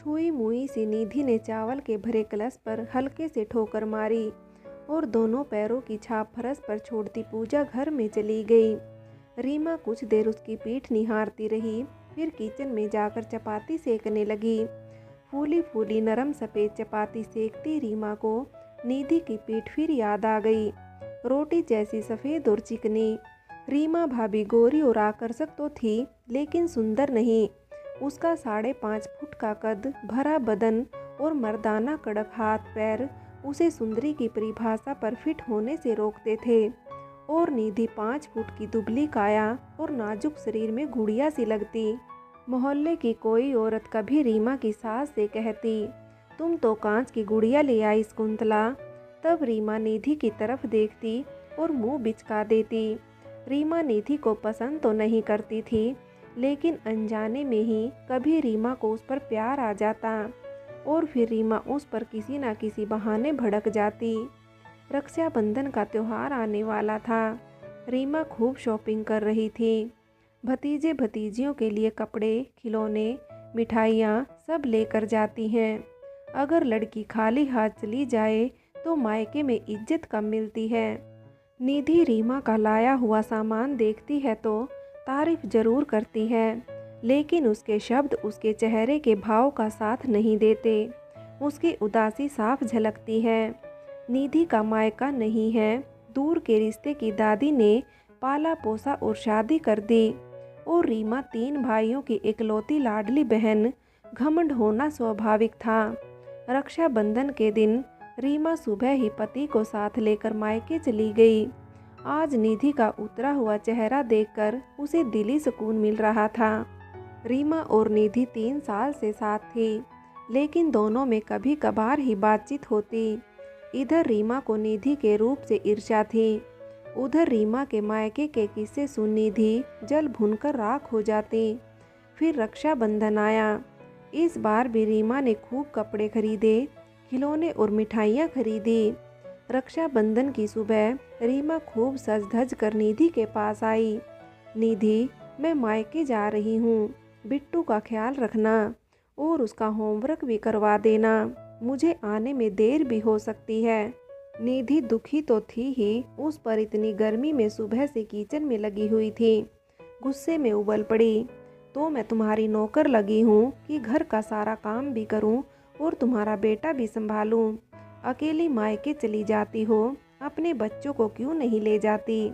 छुई मुई सी निधि ने चावल के भरे कलश पर हल्के से ठोकर मारी और दोनों पैरों की छाप फर्श पर छोड़ती पूजा घर में चली गई। रीमा कुछ देर उसकी पीठ निहारती रही, फिर किचन में जाकर चपाती सेकने लगी। फूली फूली नरम सफ़ेद चपाती सेकती रीमा को निधि की पीठ फिर याद आ गई। रोटी जैसी सफ़ेद और चिकनी। रीमा भाभी गोरी और आकर्षक तो थी, लेकिन सुंदर नहीं। उसका 5.5 फुट का कद, भरा बदन और मर्दाना कड़क हाथ पैर उसे सुंदरी की परिभाषा पर फिट होने से रोकते थे। और निधि 5 फुट की दुबली काया और नाजुक शरीर में गुड़िया सी लगती। मोहल्ले की कोई औरत कभी रीमा की सास से कहती, तुम तो कांच की गुड़िया ले आई शकुंतला। तब रीमा निधि की तरफ देखती और मुंह बिचका देती। रीमा निधि को पसंद तो नहीं करती थी, लेकिन अनजाने में ही कभी रीमा को उस पर प्यार आ जाता और फिर रीमा उस पर किसी न किसी बहाने भड़क जाती। रक्षाबंधन का त्यौहार आने वाला था। रीमा खूब शॉपिंग कर रही थी। भतीजे भतीजियों के लिए कपड़े, खिलौने, मिठाइयाँ सब लेकर जाती हैं। अगर लड़की खाली हाथ चली जाए तो मायके में इज्जत कम मिलती है। निधि रीमा का लाया हुआ सामान देखती है तो तारीफ जरूर करती है, लेकिन उसके शब्द उसके चेहरे के भाव का साथ नहीं देते। उसकी उदासी साफ झलकती है। निधि का मायका नहीं है, दूर के रिश्ते की दादी ने पाला पोसा और शादी कर दी। और रीमा 3 भाइयों की इकलौती लाडली बहन, घमंड होना स्वाभाविक था। रक्षाबंधन के दिन रीमा सुबह ही पति को साथ लेकर मायके चली गई। आज निधि का उतरा हुआ चेहरा देखकर उसे दिली सुकून मिल रहा था। रीमा और निधि 3 साल से साथ थी, लेकिन दोनों में कभी कभार ही बातचीत होती। इधर रीमा को निधि के रूप से ईर्ष्या थी, उधर रीमा के मायके के किस्से सुन निधि जल भुनकर राख हो जाती। फिर रक्षाबंधन आया। इस बार भी रीमा ने खूब कपड़े खरीदे, खिलौने और मिठाइयाँ खरीदी। रक्षाबंधन की सुबह रीमा खूब सज धज कर निधि के पास आई। निधि, मैं मायके जा रही हूँ, बिट्टू का ख्याल रखना और उसका होमवर्क भी करवा देना। मुझे आने में देर भी हो सकती है। निधि दुखी तो थी ही, उस पर इतनी गर्मी में सुबह से किचन में लगी हुई थी। गुस्से में उबल पड़ी, तो मैं तुम्हारी नौकर लगी हूँ कि घर का सारा काम भी करूँ और तुम्हारा बेटा भी संभालूँ। अकेली मायके चली जाती हो, अपने बच्चों को क्यों नहीं ले जाती?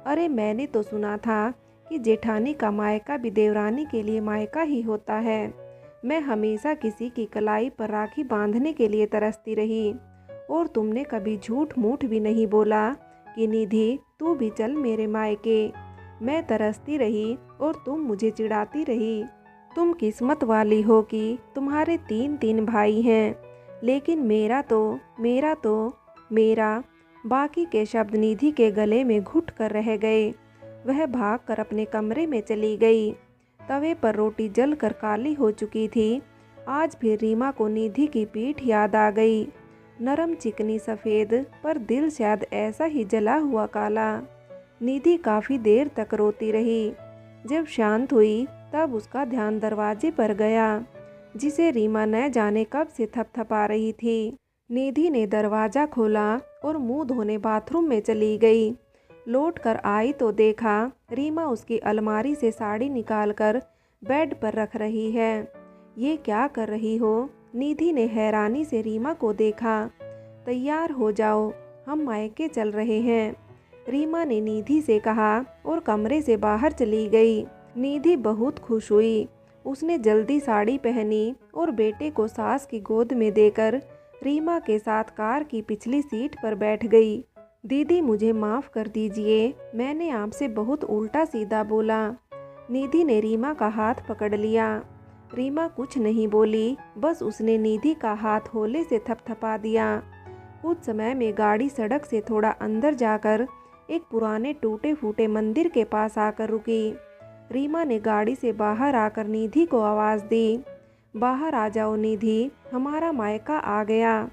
अरे मैंने तो सुना था कि जेठानी का मायका भी देवरानी के लिए मायका ही होता है। मैं हमेशा किसी की कलाई पर राखी बांधने के लिए तरसती रही, और तुमने कभी झूठ मूठ भी नहीं बोला कि निधि तू भी चल मेरे मायके। मैं तरसती रही और तुम मुझे चिढ़ाती रही। तुम किस्मत वाली हो कि तुम्हारे 3 भाई हैं, लेकिन मेरा बाकी के शब्द निधि के गले में घुट कर रह गए। वह भागकर अपने कमरे में चली गई। तवे पर रोटी जल कर काली हो चुकी थी। आज फिर रीमा को निधि की पीठ याद आ गई, नरम चिकनी सफ़ेद, पर दिल शायद ऐसा ही जला हुआ काला। निधि काफ़ी देर तक रोती रही। जब शांत हुई तब उसका ध्यान दरवाजे पर गया, जिसे रीमा न जाने कब से थपथपा रही थी। निधि ने दरवाज़ा खोला और मुंह धोने बाथरूम में चली गई। लौट कर आई तो देखा रीमा उसकी अलमारी से साड़ी निकालकर बेड पर रख रही है। ये क्या कर रही हो? निधि ने हैरानी से रीमा को देखा। तैयार हो जाओ, हम मायके चल रहे हैं, रीमा ने निधि से कहा और कमरे से बाहर चली गई। निधि बहुत खुश हुई। उसने जल्दी साड़ी पहनी और बेटे को सास की गोद में देकर रीमा के साथ कार की पिछली सीट पर बैठ गई। दीदी मुझे माफ़ कर दीजिए, मैंने आपसे बहुत उल्टा सीधा बोला। निधि ने रीमा का हाथ पकड़ लिया। रीमा कुछ नहीं बोली, बस उसने निधि का हाथ होले से थपथपा दिया। कुछ समय में गाड़ी सड़क से थोड़ा अंदर जाकर एक पुराने टूटे फूटे मंदिर के पास आकर रुकी। रीमा ने गाड़ी से बाहर आकर निधि को आवाज़ दी, बाहर आ जाओ निधि, हमारा मायका आ गया।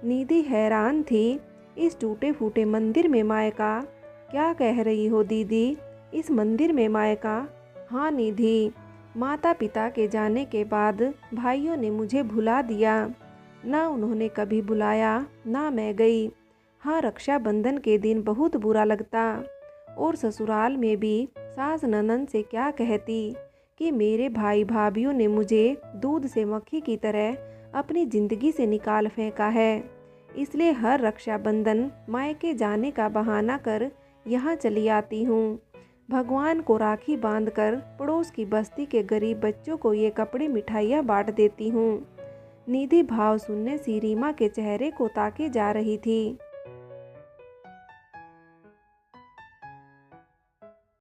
निधि हैरान थी, इस टूटे फूटे मंदिर में मायका? क्या कह रही हो दीदी, इस मंदिर में मायका? हाँ निधि, माता पिता के जाने के बाद भाइयों ने मुझे भुला दिया। ना उन्होंने कभी बुलाया, ना मैं गई। हाँ, रक्षाबंधन के दिन बहुत बुरा लगता। और ससुराल में भी सास ननद से क्या कहती कि मेरे भाई भाभीयों ने मुझे दूध से मक्खी की तरह अपनी ज़िंदगी से निकाल फेंका है। इसलिए हर रक्षाबंधन मायके जाने का बहाना कर यहाँ चली आती हूँ। भगवान को राखी बांधकर पड़ोस की बस्ती के गरीब बच्चों को ये कपड़े मिठाइयाँ बांट देती हूँ। निधि भाव सुनने सी रीमा के चेहरे को ताके जा रही थी।